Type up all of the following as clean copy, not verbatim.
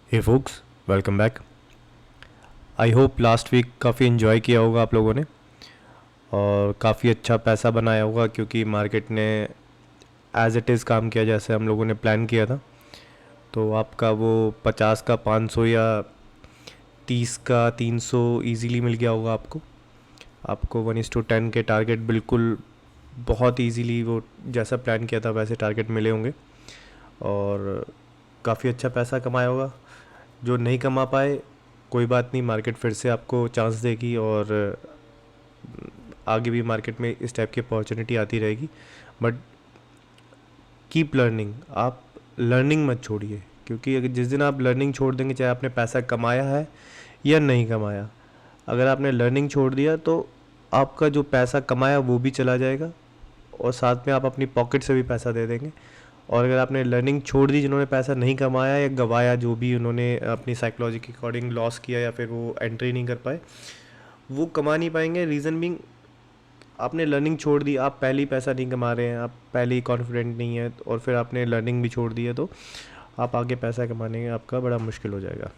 Hey folks, welcome back. I hope last week काफ़ी enjoy किया होगा आप लोगों ने और काफ़ी अच्छा पैसा बनाया होगा क्योंकि मार्केट ने एज इट इज़ काम किया जैसे हम लोगों ने प्लान किया था। तो आपका वो 50 का 500 या 30 का 300 इजीली मिल गया होगा आपको। आपको 1:10 के टारगेट बिल्कुल बहुत इजीली वो जैसा प्लान किया था वैसे टारगेट मिले होंगे और काफ़ी अच्छा पैसा कमाया होगा। जो नहीं कमा पाए कोई बात नहीं, मार्केट फिर से आपको चांस देगी और आगे भी मार्केट में इस टाइप की अपॉर्चुनिटी आती रहेगी। बट कीप लर्निंग, आप लर्निंग मत छोड़िए क्योंकि अगर जिस दिन आप लर्निंग छोड़ देंगे, चाहे आपने पैसा कमाया है या नहीं कमाया, अगर आपने लर्निंग छोड़ दिया तो आपका जो पैसा कमाया वो भी चला जाएगा और साथ में आप अपनी पॉकेट से भी पैसा दे देंगे। और अगर आपने लर्निंग छोड़ दी, जिन्होंने पैसा नहीं कमाया या गवाया, जो भी उन्होंने अपनी साइकोलॉजी के अकॉर्डिंग लॉस किया या फिर वो एंट्री नहीं कर पाए, वो कमा नहीं पाएंगे। रीज़न बिंग, आपने लर्निंग छोड़ दी, आप पहले ही पैसा नहीं कमा रहे हैं, आप पहले ही कॉन्फिडेंट नहीं है और फिर आपने लर्निंग भी छोड़ दी है तो आप आगे पैसा कमाने में आपका बड़ा मुश्किल हो जाएगा।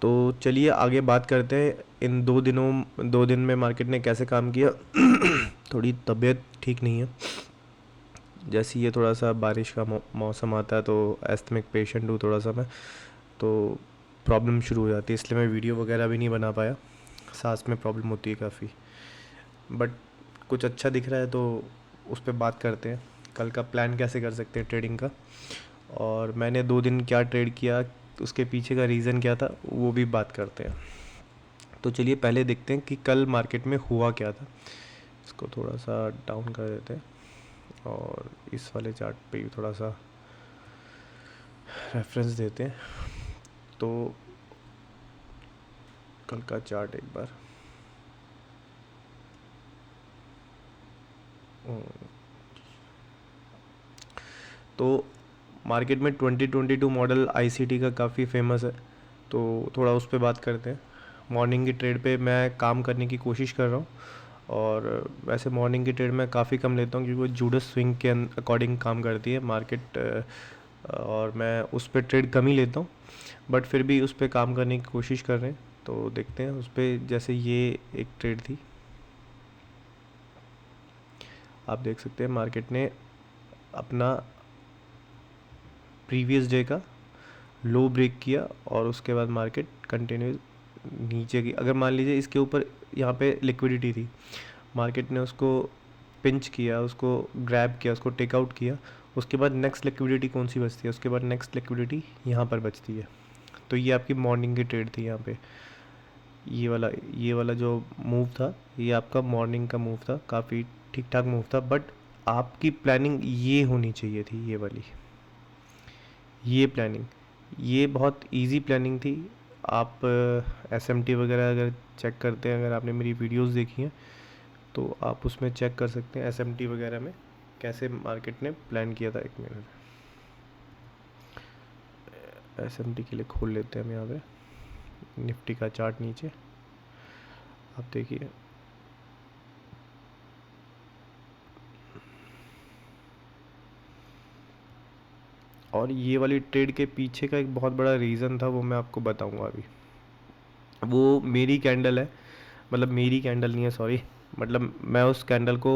तो चलिए आगे बात करते हैं इन 2 दिन में मार्केट ने कैसे काम किया। थोड़ी तबीयत ठीक नहीं है, जैसे ये थोड़ा सा बारिश का मौसम आता है तो एस्थमिक पेशेंट हूँ थोड़ा सा मैं, तो प्रॉब्लम शुरू हो जाती है, इसलिए मैं वीडियो वगैरह भी नहीं बना पाया। सांस में प्रॉब्लम होती है काफ़ी। बट कुछ अच्छा दिख रहा है तो उस पर बात करते हैं। कल का प्लान कैसे कर सकते हैं ट्रेडिंग का, और मैंने 2 दिन क्या ट्रेड किया, उसके पीछे का रीज़न क्या था, वो भी बात करते हैं। तो चलिए पहले देखते हैं कि कल मार्केट में हुआ क्या था। इसको थोड़ा सा डाउन कर देते हैं और इस वाले चार्ट पे भी थोड़ा सा रेफरेंस देते हैं। तो कल का चार्ट एक बार तो मार्केट में 2022 मॉडल आईसीटी का काफ़ी फेमस है, तो थोड़ा उस पर बात करते हैं। मॉर्निंग की ट्रेड पे मैं काम करने की कोशिश कर रहा हूँ और वैसे मॉर्निंग की ट्रेड मैं काफ़ी कम लेता हूँ क्योंकि वो जूडस स्विंग के अकॉर्डिंग काम करती है मार्केट, और मैं उस पर ट्रेड कम ही लेता हूँ। बट फिर भी उस पर काम करने की कोशिश कर रहे हैं, तो देखते हैं उस पर। जैसे ये एक ट्रेड थी, आप देख सकते हैं मार्केट ने अपना प्रीवियस डे का लो ब्रेक किया और उसके बाद मार्केट कंटिन्यू नीचे की। अगर मान लीजिए इसके ऊपर यहाँ पे लिक्विडिटी थी, मार्केट ने उसको पिंच किया, उसको ग्रैब किया, उसको टेक आउट किया, उसके बाद नेक्स्ट लिक्विडिटी कौन सी बचती है, उसके बाद नेक्स्ट लिक्विडिटी यहाँ पर बचती है। तो ये आपकी मॉर्निंग की ट्रेड थी। यहाँ पे ये वाला जो मूव था, ये आपका मॉर्निंग का मूव था, काफ़ी ठीक ठाक मूव था। बट आपकी प्लानिंग ये होनी चाहिए थी, ये वाली, ये प्लानिंग, ये बहुत इजी प्लानिंग थी। आप एसएमटी वगैरह अगर चेक करते हैं, अगर आपने मेरी वीडियोस देखी हैं तो आप उसमें चेक कर सकते हैं एसएमटी वगैरह में कैसे मार्केट ने प्लान किया था। एक मिनट, एसएमटी के लिए खोल लेते हैं हम यहाँ पे निफ्टी का चार्ट नीचे। आप देखिए, और ये वाली ट्रेड के पीछे का एक बहुत बड़ा रीज़न था, वो मैं आपको बताऊंगा अभी। वो मेरी कैंडल है, मतलब मेरी कैंडल नहीं है, सॉरी, मतलब मैं उस कैंडल को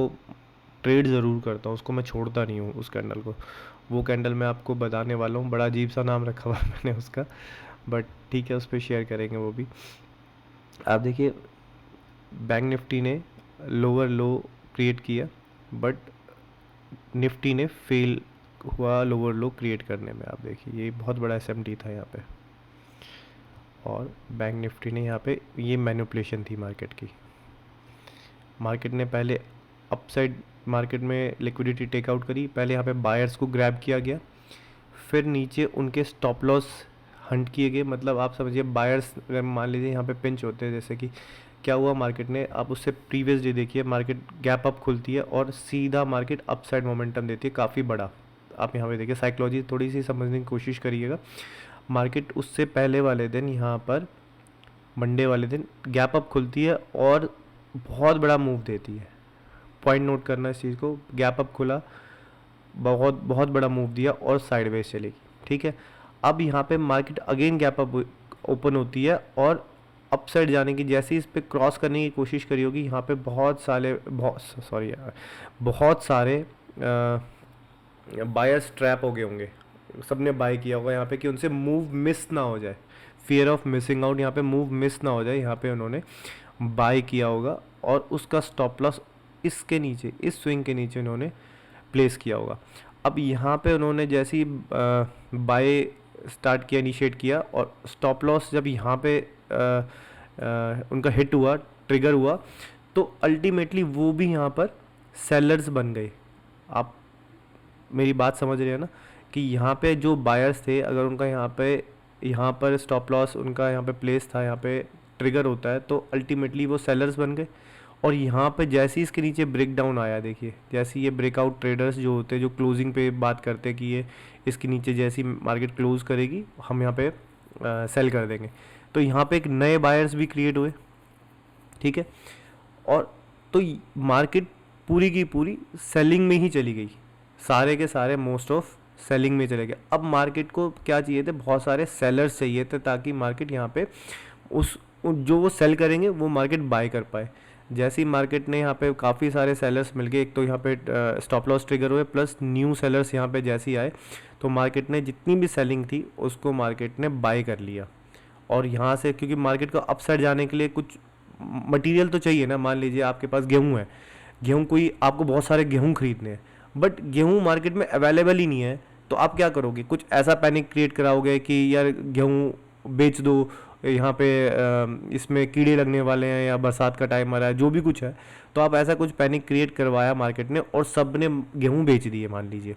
ट्रेड ज़रूर करता हूँ, उसको मैं छोड़ता नहीं हूँ उस कैंडल को। वो कैंडल मैं आपको बताने वाला हूँ, बड़ा अजीब सा नाम रखा हुआ है मैंने उसका, बट ठीक है, उस पर शेयर करेंगे वो भी। आप देखिए, बैंक निफ्टी ने लोअर लो क्रिएट किया, बट निफ्टी ने फेल हुआ लोअर लो क्रिएट करने में। आप देखिए, ये बहुत बड़ा एसएमटी था यहाँ पे, और बैंक निफ्टी ने यहाँ पे, ये मैनिपुलेशन थी मार्केट की। मार्केट ने पहले अपसाइड मार्केट में लिक्विडिटी टेक आउट करी, पहले यहाँ पे बायर्स को ग्रैब किया गया, फिर नीचे उनके स्टॉप लॉस हंट किए गए। मतलब आप समझिए, बायर्स अगर मान लीजिए यहाँ पे पिंच होते हैं, जैसे कि क्या हुआ मार्केट ने, आप उससे प्रीवियस डे देखिए, मार्केट गैप अप खुलती है और सीधा मार्केट अपसाइड मोमेंटम देती है काफ़ी बड़ा। आप यहाँ पे देखिए, साइकोलॉजी थोड़ी सी समझने की कोशिश करिएगा। मार्केट उससे पहले वाले दिन यहाँ पर मंडे वाले दिन गैप अप खुलती है और बहुत बड़ा मूव देती है। पॉइंट नोट करना इस चीज़ को, गैप अप खुला, बहुत बहुत बड़ा मूव दिया और साइडवेज चलेगी, ठीक है। अब यहाँ पे market again gap up open होती है और अपसाइड जाने की, जैसे ही इस पे क्रॉस करने की कोशिश करी होगी, यहाँ पे बहुत सारे बायर्स ट्रैप हो गए होंगे, सबने बाय किया होगा यहाँ पे कि उनसे मूव मिस ना हो जाए, फियर ऑफ मिसिंग आउट, यहाँ पे मूव मिस ना हो जाए, यहाँ पे उन्होंने बाय किया होगा और उसका स्टॉप लॉस इसके नीचे, इस स्विंग के नीचे उन्होंने प्लेस किया होगा। अब यहाँ पे उन्होंने जैसे ही बाय स्टार्ट किया, इनिशिएट किया, और स्टॉप लॉस जब यहाँ पे उनका हिट हुआ, ट्रिगर हुआ, तो अल्टीमेटली वो भी यहाँ पर सेलर्स बन गए। आप मेरी बात समझ रहे हैं ना, कि यहाँ पे जो बायर्स थे, अगर उनका यहाँ पर स्टॉप लॉस उनका यहाँ पे प्लेस था, यहाँ पे ट्रिगर होता है, तो अल्टीमेटली वो सेलर्स बन गए। और यहाँ पे जैसे ही इसके नीचे ब्रेक डाउन आया, देखिए जैसे ये ब्रेकआउट ट्रेडर्स जो होते हैं, जो क्लोजिंग पे बात करते हैं कि ये इसके नीचे जैसी मार्केट क्लोज करेगी हम यहाँ पे सेल कर देंगे, तो यहाँ पे एक नए बायर्स भी क्रिएट हुए, ठीक है। और तो मार्केट पूरी की पूरी सेलिंग में ही चली गई, सारे के सारे मोस्ट ऑफ सेलिंग में चले गए। अब मार्केट को क्या चाहिए थे, बहुत सारे सेलर्स चाहिए थे, ताकि मार्केट यहाँ पे जो वो सेल करेंगे वो मार्केट बाय कर पाए। जैसे ही मार्केट ने यहाँ पे काफ़ी सारे सेलर्स मिल गए, एक तो यहाँ पे स्टॉप लॉस ट्रिगर हुए, प्लस न्यू सेलर्स यहाँ पे जैसे ही आए, तो मार्केट ने जितनी भी सेलिंग थी उसको मार्केट ने बाय कर लिया। और यहाँ से, क्योंकि मार्केट को अपसाइड जाने के लिए कुछ मटेरियल तो चाहिए ना, मान लीजिए आपके पास गेहूँ है, गेहूँ कोई आपको बहुत सारे गेहूँ खरीदने हैं, बट गेहूँ मार्केट में अवेलेबल ही नहीं है, तो आप क्या करोगे, कुछ ऐसा पैनिक क्रिएट कराओगे कि यार गेहूँ बेच दो, यहाँ पे इसमें कीड़े लगने वाले हैं या बरसात का टाइम आ रहा है, जो भी कुछ है, तो आप ऐसा कुछ पैनिक क्रिएट करवाया मार्केट ने और सब ने गेहूँ बेच दिए मान लीजिए।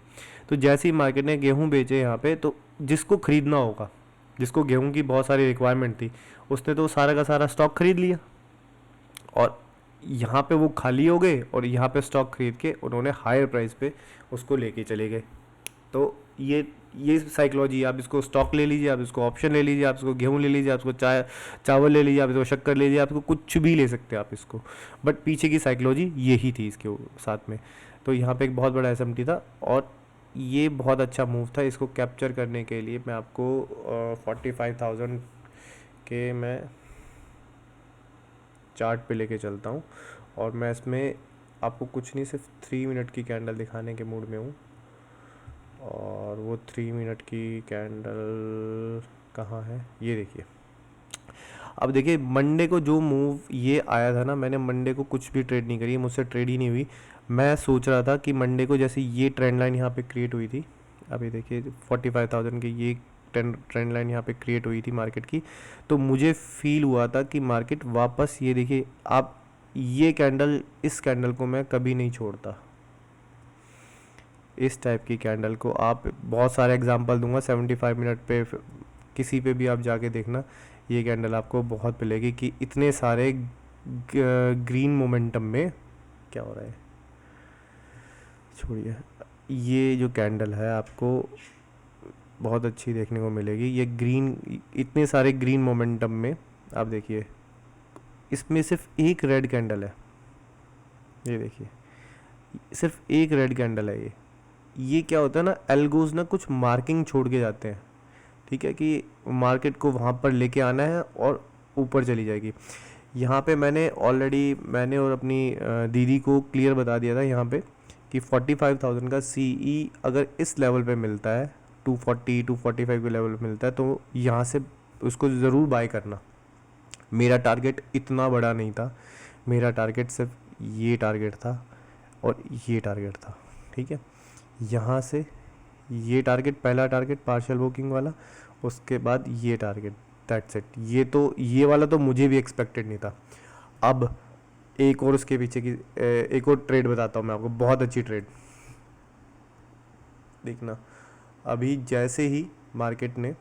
तो जैसे ही मार्केट ने गेहूँ बेचे यहाँ पे, तो जिसको खरीदना होगा, जिसको गेहूँ की बहुत सारी रिक्वायरमेंट थी, उसने तो सारा का सारा स्टॉक खरीद लिया, और यहाँ पे वो खाली हो गए, और यहाँ पे स्टॉक खरीद के उन्होंने हायर प्राइस पे उसको लेके चले गए। तो ये साइकोलॉजी, आप इसको स्टॉक ले लीजिए, आप इसको ऑप्शन ले लीजिए, आप इसको गेहूँ ले लीजिए, आप इसको चावल ले लीजिए, आप इसको शक्कर ले लीजिए, आपको कुछ भी ले सकते हैं आप इसको, बट पीछे की साइकोलॉजी यही थी इसके साथ में। तो यहाँ पे एक बहुत बड़ा एसएमटी था, और ये बहुत अच्छा मूव था। इसको कैप्चर करने के लिए मैं आपको 45,000 के मैं चार्ट पे लेके चलता हूँ, और मैं इसमें आपको कुछ नहीं, सिर्फ 3 मिनट की कैंडल दिखाने के मूड में हूँ। और वो 3 मिनट की कैंडल कहाँ है, ये देखिए। अब देखिए मंडे को जो मूव ये आया था ना, मैंने मंडे को कुछ भी ट्रेड नहीं करी, मुझसे ट्रेड ही नहीं हुई। मैं सोच रहा था कि मंडे को जैसे ये ट्रेंड लाइन यहाँ पे क्रिएट हुई थी, अभी देखिए 45,000 की ये ट्रेंड लाइन यहाँ पे क्रिएट हुई थी मार्केट की, तो मुझे फील हुआ था कि मार्केट वापस, ये देखिए आप, ये कैंडल, इस कैंडल को मैं कभी नहीं छोड़ता, इस टाइप की कैंडल को। आप बहुत सारे एग्जांपल दूंगा 75 मिनट पे, किसी पे भी आप जाके देखना, ये कैंडल आपको बहुत मिलेगी कि इतने सारे ग्रीन मोमेंटम में क्या हो रहा है, छोड़िए। ये जो कैंडल है आपको बहुत अच्छी देखने को मिलेगी, ये ग्रीन, इतने सारे ग्रीन मोमेंटम में आप देखिए, इसमें सिर्फ एक रेड कैंडल है, ये देखिए सिर्फ एक रेड कैंडल है। ये क्या होता है ना, एल्गोज ना कुछ मार्किंग छोड़ के जाते हैं, ठीक है, कि मार्केट को वहाँ पर लेके आना है और ऊपर चली जाएगी। यहाँ पे मैंने और अपनी दीदी को क्लियर बता दिया था यहाँ पे कि 45,000 का सीई अगर इस लेवल पे मिलता है, 240 245 के लेवल पे मिलता है, तो यहाँ से उसको ज़रूर बाय करना। मेरा टारगेट इतना बड़ा नहीं था, मेरा टारगेट सिर्फ ये टारगेट था और ये टारगेट था, ठीक है। यहाँ से ये टारगेट, पहला टारगेट पार्शियल बुकिंग वाला, उसके बाद ये टारगेट, दैट्स इट। ये वाला तो मुझे भी एक्सपेक्टेड नहीं था। अब एक और उसके पीछे की एक और ट्रेड बताता हूँ मैं आपको, बहुत अच्छी ट्रेड देखना। अभी जैसे ही मार्केट ने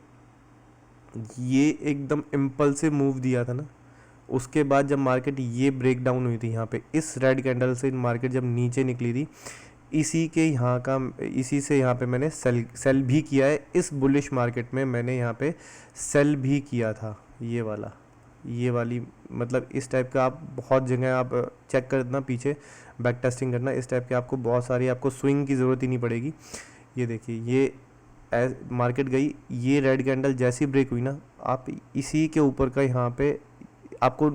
ये एकदम इम्पल्सिव मूव दिया था ना, उसके बाद जब मार्केट ये ब्रेक डाउन हुई थी यहाँ पे, इस रेड कैंडल से मार्केट जब नीचे निकली थी, इसी से यहाँ पे मैंने सेल भी किया है। इस बुलिश मार्केट में मैंने यहाँ पे सेल भी किया था, ये वाली मतलब इस टाइप का। आप बहुत जगह आप चेक करना, पीछे बैक टेस्टिंग करना, इस टाइप के आपको बहुत सारी, आपको स्विंग की ज़रूरत ही नहीं पड़ेगी। ये देखिए, मार्केट गई, ये रेड कैंडल जैसी ब्रेक हुई ना, आप इसी के ऊपर का यहाँ पे आपको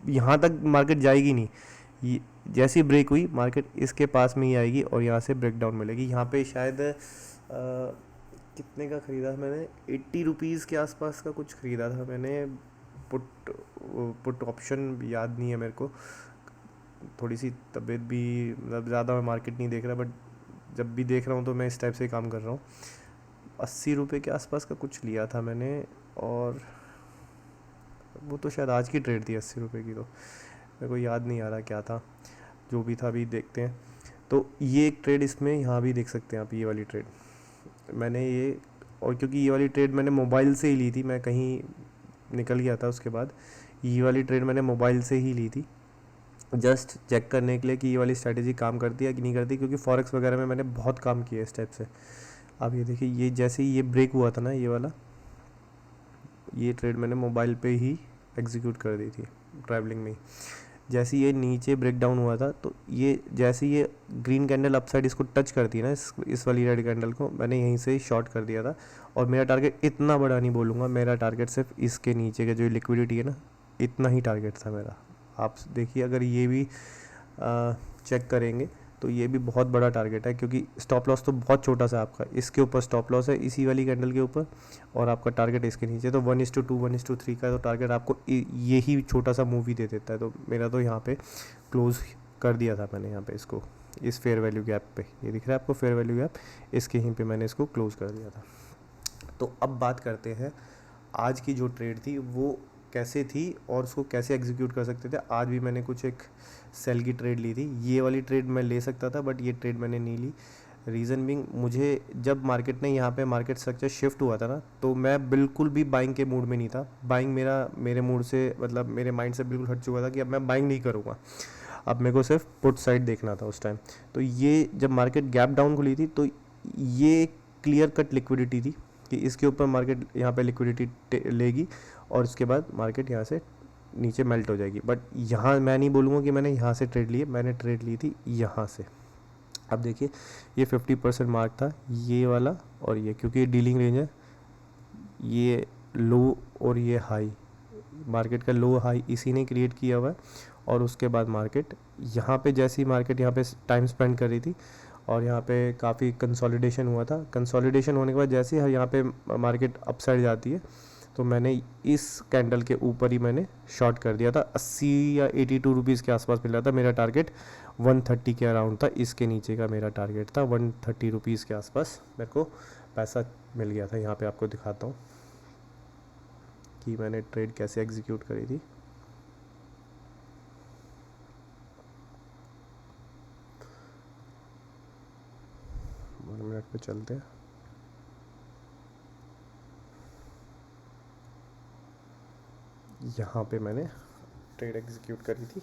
यहाँ तक मार्केट जाएगी नहीं, ये जैसी ब्रेक हुई मार्केट इसके पास में ही आएगी और यहाँ से ब्रेक डाउन मिलेगी। यहाँ पे शायद कितने का ख़रीदा था मैंने, 80 रुपीज़ के आसपास का कुछ ख़रीदा था मैंने। पुट पुट ऑप्शन याद नहीं है मेरे को, थोड़ी सी तबीयत भी, मतलब ज़्यादा मैं मार्केट नहीं देख रहा, बट जब भी देख रहा हूँ तो मैं इस टाइप से काम कर रहा हूँ। 80 रुपये के आसपास का कुछ लिया था मैंने, और वो तो शायद आज की ट्रेड थी 80 रुपये की, तो मेरे को याद नहीं आ रहा क्या था, जो भी था अभी देखते हैं। तो ये एक ट्रेड इसमें यहाँ भी देख सकते हैं आप, ये वाली ट्रेड मैंने ये, और क्योंकि ये वाली ट्रेड मैंने मोबाइल से ही ली थी, मैं कहीं निकल गया था उसके बाद, ये वाली ट्रेड मैंने मोबाइल से ही ली थी जस्ट चेक करने के लिए कि ये वाली स्ट्रैटेजी काम करती है कि नहीं करती, क्योंकि फॉरेक्स वगैरह में मैंने बहुत काम किया इस टाइप से। अब ये देखिए, ये जैसे ही ये ब्रेक हुआ था ना, ये वाला, ये ट्रेड मैंने मोबाइल पे ही एग्जीक्यूट कर दी थी ट्रैवलिंग में ही। जैसे ये नीचे ब्रेक डाउन हुआ था, तो ये जैसे ये ग्रीन कैंडल अपसाइड इसको टच करती है ना, इस वाली रेड कैंडल को, मैंने यहीं से शॉर्ट कर दिया था। और मेरा टारगेट इतना बड़ा नहीं बोलूँगा, मेरा टारगेट सिर्फ इसके नीचे का जो लिक्विडिटी है ना, इतना ही टारगेट था मेरा। आप देखिए, अगर ये भी चेक करेंगे तो ये भी बहुत बड़ा टारगेट है, क्योंकि स्टॉप लॉस तो बहुत छोटा सा आपका, इसके ऊपर स्टॉप लॉस है इसी वाली कैंडल के ऊपर, और आपका टारगेट इसके नीचे। तो 1:2 1:3 का तो टारगेट आपको यही छोटा सा मूव ही दे देता है। तो मेरा तो यहाँ पे क्लोज कर दिया था मैंने, यहाँ पे इसको, इस फेयर वैल्यू गैप पे, ये दिख रहा है आपको फेयर वैल्यू गैप, इसके यहीं पे मैंने इसको क्लोज कर दिया था। तो अब बात करते हैं आज की जो ट्रेड थी वो कैसे थी और उसको कैसे एग्जीक्यूट कर सकते थे। आज भी मैंने कुछ एक सेल की ट्रेड ली थी, ये वाली ट्रेड मैं ले सकता था बट ये ट्रेड मैंने नहीं ली। रीज़न बिंग, मुझे जब मार्केट ने यहाँ पे मार्केट स्ट्रक्चर शिफ्ट हुआ था ना, तो मैं बिल्कुल भी बाइंग के मूड में नहीं था। बाइंग मेरे मूड से, मतलब मेरे माइंड से बिल्कुल हट चुका था कि अब मैं बाइंग नहीं करूँगा, अब मेरे को सिर्फ पुट साइड देखना था उस टाइम। तो ये जब मार्केट गैप डाउन खुली थी, तो ये क्लियर कट लिक्विडिटी थी कि इसके ऊपर मार्केट यहाँ पे लिक्विडिटी लेगी और उसके बाद मार्केट यहाँ से नीचे मेल्ट हो जाएगी। बट यहाँ मैं नहीं बोलूँगा कि मैंने यहाँ से ट्रेड ली है, मैंने ट्रेड ली थी यहाँ से। अब देखिए, ये 50% मार्क था ये वाला, और ये क्योंकि डीलिंग रेंज है, ये लो और ये हाई, मार्केट का लो हाई इसी ने क्रिएट किया हुआ है। और उसके बाद मार्केट यहाँ पे, जैसी मार्केट यहाँ पे टाइम स्पेंड कर रही थी और यहाँ पे काफ़ी कंसोलिडेशन हुआ था, कंसोलिडेशन होने के बाद जैसे ही यहाँ पे मार्केट अपसाइड जाती है, तो मैंने इस कैंडल के ऊपर ही मैंने शॉर्ट कर दिया था। 80 या 82 रुपीज़ के आसपास मिल रहा था। मेरा टारगेट 130 के अराउंड था, इसके नीचे का मेरा टारगेट था 130 रुपीज़ के आसपास मेरे को पैसा मिल गया था। यहाँ पे आपको दिखाता हूँ कि मैंने ट्रेड कैसे एग्जीक्यूट करी थी। मिनट पे चलते हैं। यहाँ पे मैंने ट्रेड एग्जीक्यूट करी थी।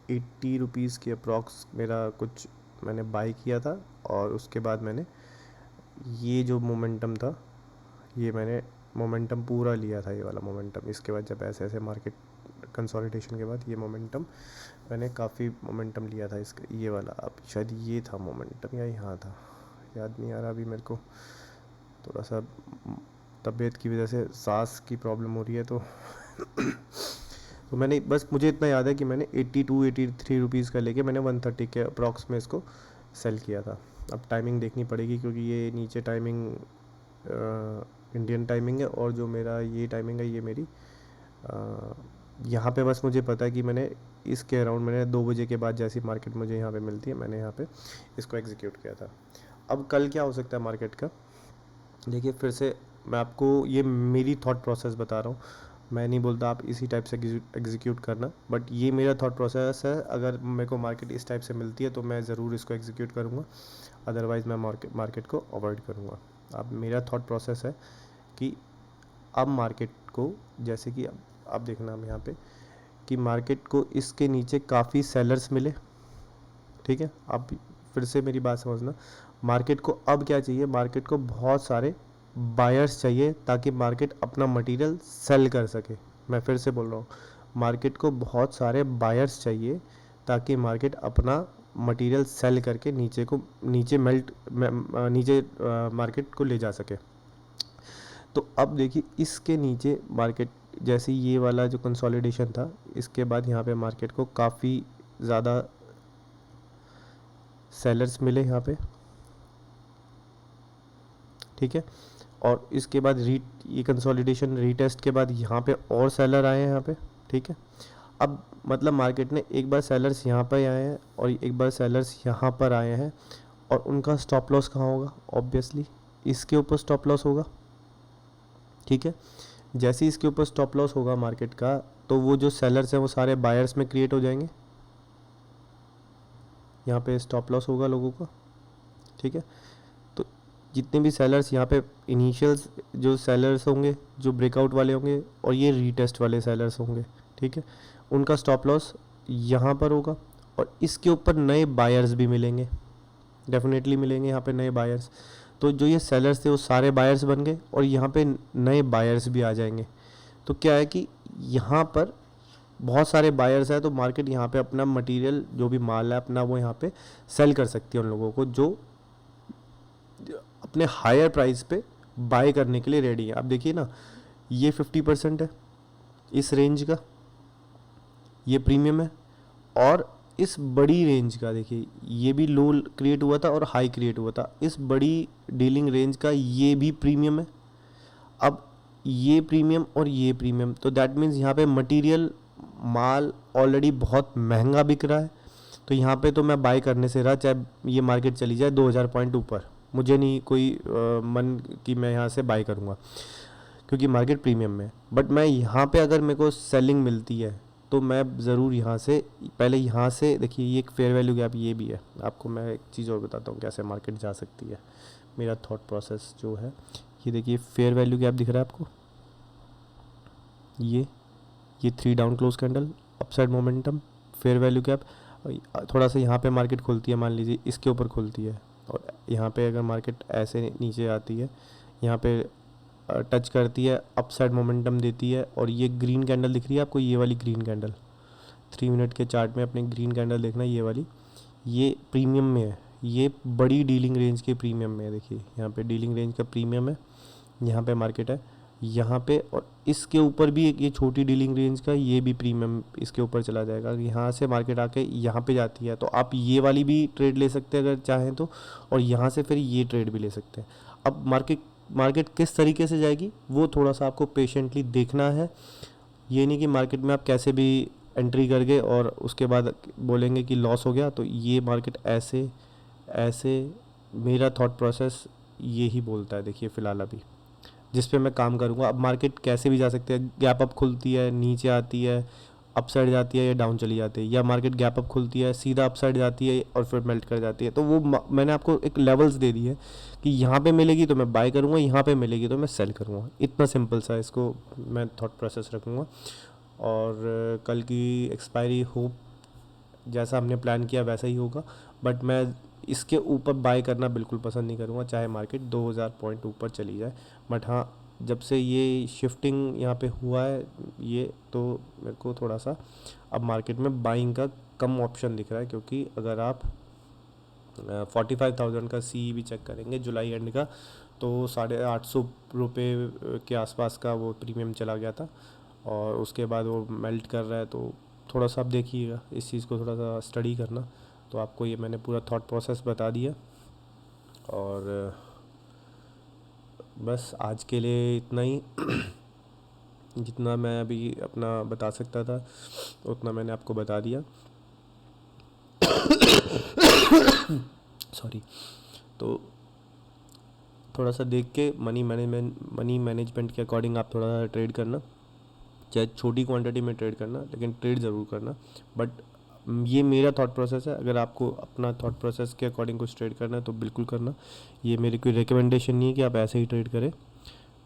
₹80 की अप्रॉक्स मेरा कुछ मैंने बाई किया था, और उसके बाद मैंने ये जो मोमेंटम था, ये मैंने मोमेंटम पूरा लिया था, ये वाला मोमेंटम। इसके बाद जब ऐसे ऐसे मार्केट कंसोलिडेशन के बाद ये मोमेंटम, मैंने काफ़ी मोमेंटम लिया था इसका, ये वाला। अब शायद ये था मोमेंटम या यहाँ था, याद नहीं आ रहा अभी मेरे को, थोड़ा सा तबीयत की वजह से सांस की प्रॉब्लम हो रही है। तो मैंने बस, मुझे इतना याद है कि मैंने 82-83 रुपीज़ का लेके मैंने 130 के अप्रॉक्स में इसको सेल किया था। अब टाइमिंग देखनी पड़ेगी क्योंकि ये नीचे टाइमिंग इंडियन टाइमिंग है, और जो मेरा ये टाइमिंग है ये मेरी यहाँ पे बस मुझे पता है कि मैंने इसके अराउंड, मैंने 2 बजे के बाद जैसी मार्केट मुझे यहाँ पे मिलती है, मैंने यहाँ पे इसको एग्जीक्यूट किया था। अब कल क्या हो सकता है मार्केट का, देखिए फिर से मैं आपको ये मेरी थॉट प्रोसेस बता रहा हूँ। मैं नहीं बोलता आप इसी टाइप से एग्जीक्यूट करना, बट ये मेरा थॉट प्रोसेस है। अगर मेरे को मार्केट इस टाइप से मिलती है तो मैं ज़रूर इसको एग्जीक्यूट करूँगा, अदरवाइज़ मैं मार्केट को अवॉइड करूँगा। अब मेरा थॉट प्रोसेस है कि अब मार्केट को, जैसे कि अब देखना हम यहाँ पे कि मार्केट को इसके नीचे काफ़ी सेलर्स मिले, ठीक है। अब फिर से मेरी बात समझना, मार्केट को अब क्या चाहिए, मार्केट को बहुत सारे बायर्स चाहिए ताकि मार्केट अपना मटेरियल सेल कर सके। मैं फिर से बोल रहा हूँ, मार्केट को बहुत सारे बायर्स चाहिए ताकि मार्केट अपना मटेरियल सेल करके नीचे मार्केट को ले जा सके। तो अब देखिए इसके नीचे मार्केट, जैसे ये वाला जो कंसोलिडेशन था, इसके बाद यहाँ पे मार्केट को काफ़ी ज़्यादा सेलर्स मिले यहाँ पे, ठीक है। और इसके बाद ये कंसोलिडेशन रीटेस्ट के बाद यहाँ पे और सेलर आए हैं यहाँ पे, ठीक है। अब मतलब मार्केट ने एक बार सेलर्स यहाँ पर आए हैं और एक बार सेलर्स यहाँ पर आए हैं, और उनका स्टॉप लॉस कहाँ होगा? ऑब्वियसली इसके ऊपर स्टॉप लॉस होगा, ठीक है। जैसे ही इसके ऊपर स्टॉप लॉस होगा मार्केट का, तो वो जो सेलर्स हैं वो सारे बायर्स में क्रिएट हो जाएंगे। यहाँ पे स्टॉप लॉस होगा लोगों का, ठीक है। तो जितने भी सेलर्स यहाँ पे इनिशियल्स जो सेलर्स होंगे, जो ब्रेकआउट वाले होंगे, और ये रीटेस्ट वाले सेलर्स होंगे, ठीक है, उनका स्टॉप लॉस यहाँ पर होगा। और इसके ऊपर नए बायर्स भी मिलेंगे, डेफिनेटली मिलेंगे यहाँ पे नए बायर्स। तो जो ये सेलर्स थे वो सारे बायर्स बन गए और यहाँ पे नए बायर्स भी आ जाएंगे। तो क्या है कि यहाँ पर बहुत सारे बायर्स हैं, तो मार्केट यहाँ पे अपना मटेरियल जो भी माल है अपना वो यहाँ पे सेल कर सकती है उन लोगों को जो अपने हायर प्राइस पे बाय करने के लिए रेडी है। आप देखिए ना, ये 50% है इस रेंज का, ये प्रीमियम है। और इस बड़ी रेंज का देखिए, ये भी लो क्रिएट हुआ था और हाई क्रिएट हुआ था। इस बड़ी डीलिंग रेंज का ये भी प्रीमियम है। अब ये प्रीमियम और ये प्रीमियम, तो दैट मीन्स यहाँ पे मटेरियल माल ऑलरेडी बहुत महंगा बिक रहा है। तो यहाँ पे तो मैं बाय करने से रहा, चाहे ये मार्केट चली जाए 2000 पॉइंट ऊपर, मुझे नहीं कोई मन कि मैं यहाँ से बाय करूँगा, क्योंकि मार्केट प्रीमियम में। बट मैं यहाँ पे अगर मेरे को सेलिंग मिलती है तो मैं ज़रूर यहाँ से, पहले यहाँ से देखिए, ये एक फेयर वैल्यू गैप ये भी है। आपको मैं एक चीज़ और बताता हूँ कैसे मार्केट जा सकती है, मेरा थॉट प्रोसेस जो है। ये देखिए फेयर वैल्यू गैप दिख रहा है आपको, ये 3 down close candle, upside momentum, fair value gap. थोड़ा सा यहाँ पे मार्केट खुलती है, मान लीजिए इसके ऊपर खुलती है, और यहाँ पे अगर मार्केट ऐसे नीचे आती है, यहाँ पे टच करती है, अपसाइड मोमेंटम देती है, और ये ग्रीन कैंडल दिख रही है आपको, ये वाली ग्रीन कैंडल 3 मिनट के चार्ट में अपने ग्रीन कैंडल देखना, ये वाली, ये प्रीमियम में है, ये बड़ी डीलिंग रेंज के प्रीमियम में है। देखिए यहाँ पे डीलिंग रेंज का प्रीमियम है, यहाँ पे मार्केट है यहाँ पे, और इसके ऊपर भी एक ये छोटी डीलिंग रेंज का ये भी प्रीमियम इसके ऊपर चला जाएगा। यहाँ से मार्केट आके यहाँ पे जाती है, तो आप ये वाली भी ट्रेड ले सकते हैं अगर चाहें तो, और यहाँ से फिर ये ट्रेड भी ले सकते हैं। अब मार्केट किस तरीके से जाएगी वो थोड़ा सा आपको पेशेंटली देखना है। ये नहीं कि मार्केट में आप कैसे भी एंट्री कर गए और उसके बाद बोलेंगे कि लॉस हो गया। तो ये मार्केट ऐसे ऐसे, मेरा थॉट प्रोसेस ये ही बोलता है। देखिए फ़िलहाल अभी जिस पे मैं काम करूँगा, अब मार्केट कैसे भी जा सकती है, गैप अप खुलती है, नीचे आती है, अपसाइड जाती है, या डाउन चली जाती है, या मार्केट गैप अप खुलती है, सीधा अपसाइड जाती है और फिर मेल्ट कर जाती है। तो वो मैंने आपको एक लेवल्स दे दी है कि यहाँ पे मिलेगी तो मैं बाय करूँगा, यहाँ पे मिलेगी तो मैं सेल करूँगा। इतना सिंपल सा इसको मैं थॉट प्रोसेस रखूँगा। और कल की एक्सपायरी होप जैसा हमने प्लान किया वैसा ही होगा, बट मैं इसके ऊपर बाय करना बिल्कुल पसंद नहीं करूँगा, चाहे मार्केट 2000 पॉइंट ऊपर चली जाए। बट हाँ, जब से ये शिफ्टिंग यहाँ पे हुआ है ये, तो मेरे को थोड़ा सा अब मार्केट में बाइंग का कम ऑप्शन दिख रहा है, क्योंकि अगर आप 45,000 का सी भी चेक करेंगे जुलाई एंड का, तो 850 रुपये के आसपास का वो प्रीमियम चला गया था, और उसके बाद वो मेल्ट कर रहा है। तो थोड़ा सा आप देखिएगा, इस चीज़ को थोड़ा सा स्टडी करना। तो आपको ये मैंने पूरा थॉट प्रोसेस बता दिया, और बस आज के लिए इतना ही। जितना मैं अभी अपना बता सकता था उतना मैंने आपको बता दिया। सॉरी। तो थोड़ा सा देख के मनी मैनेजमेंट के अकॉर्डिंग आप थोड़ा सा ट्रेड करना, चाहे छोटी क्वांटिटी में ट्रेड करना, लेकिन ट्रेड ज़रूर करना। बट ये मेरा थॉट प्रोसेस है, अगर आपको अपना थॉट प्रोसेस के अकॉर्डिंग कुछ ट्रेड करना है तो बिल्कुल करना। ये मेरी कोई रिकमेंडेशन नहीं है कि आप ऐसे ही ट्रेड करें।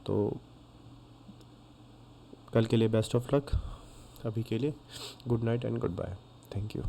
तो कल के लिए बेस्ट ऑफ लक, अभी के लिए good night and goodbye, thank you.